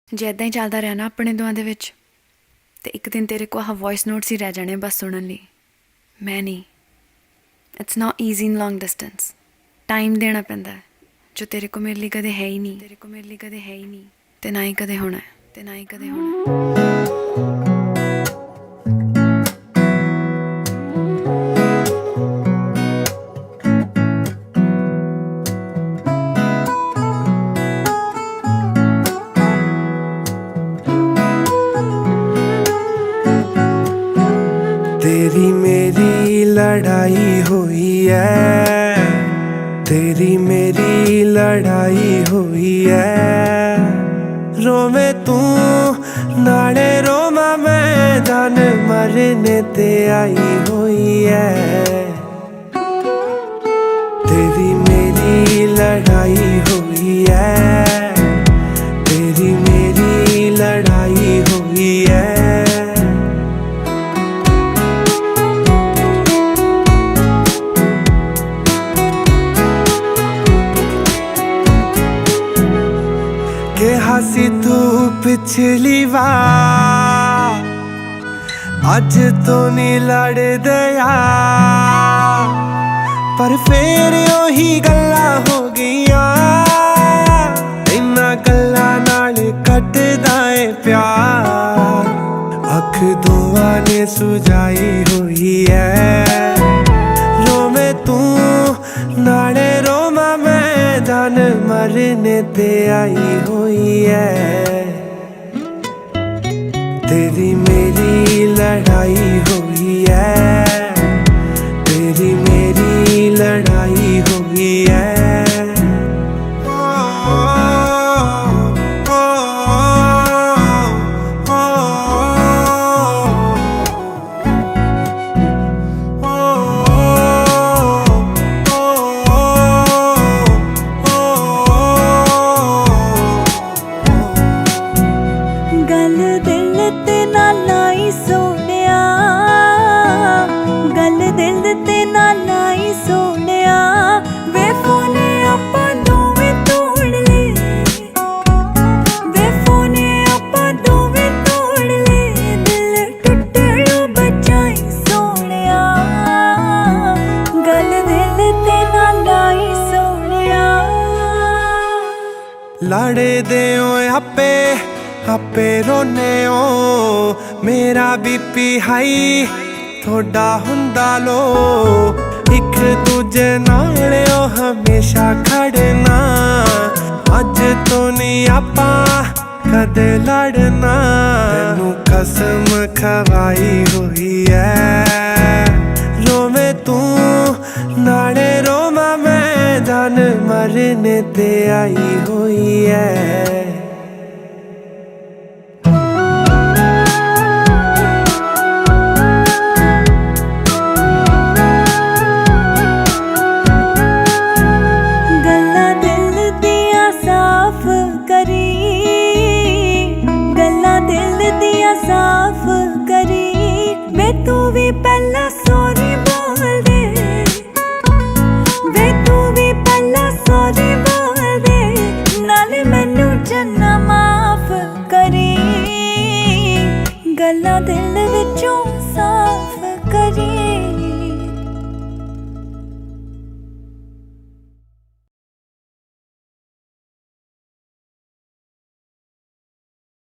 ਜੇ ਇੱਦਾਂ ਹੀ ਚੱਲਦਾ ਰਿਹਾ ਨਾ ਆਪਣੇ ਦੋਵਾਂ ਦੇ ਵਿੱਚ ਤੇ ਇੱਕ ਦਿਨ ਤੇਰੇ ਕੋਲ ਆਹ ਵੌਇਸ ਨੋਟਸ ਹੀ ਰਹਿ ਜਾਣੇ ਬਸ ਸੁਣਨ ਲਈ। ਮੈਂ ਨਹੀਂ। It's not easy in long distance. Time ਦੇਣਾ ਪੈਂਦਾ ਹੈ ਜੋ ਤੇਰੇ ਕੋਲ ਮੇਰੇ ਲਈ ਕਦੇ ਹੈ ਹੀ ਨਹੀਂ। ਤੇ ਨਾ ਹੀ ਕਦੇ ਹੋਣਾ तेरी मेरी लड़ाई हुई है, तेरी मेरी लड़ाई हुई है। रोवे तू नाले रोमा मैं जान मरने ते आई हुई है। तेरी मेरी लड़ाई हुई है, तेरी मेरी लड़ाई हुई है। के हसी तू पिछली बार अज तो नहीं लड़ दिया, पर फिर ओही गल्लां हो गईयां। इन्हां गल्लां नाल कटदा है प्यार, अख दोवां ने सुझाई हुई है। रोवे तू नाले रोमा मैं जान मरने ते आई हुई है। तेरी मेरी लड़ाई हुई है, तेरी मेरी लड़ाई हुई है। गल दिल ते ना लाई सोनिया, गल दिल ते ना लाई सोनिया। वे फोने आपां दोवें तोड़ ले, वे फोने आपां दोवें तोड़ ले। दिल टुटणों बचाई सोनिया, गल दिल ते ना लाई सोनिया। लड़े दे आपे आपे रोने ओ, मेरा बीपी हाई थोड़ा हुंदा लो। एक दूजे नाल ओ हमेशा खड़ना, अज तो नहीं आपां कदे लड़ना। तैनू कसम खवाई हुई है। रोवे तू नाले रोमा मैं जान मरने ते आई हुई है। साफ करी वे तू भी पहला सॉरी बोल दे, वे तू भी पहला सॉरी बोल दे। नाले मैनू जन्ना माफ करी, गल्लां दिल विचों साफ करी।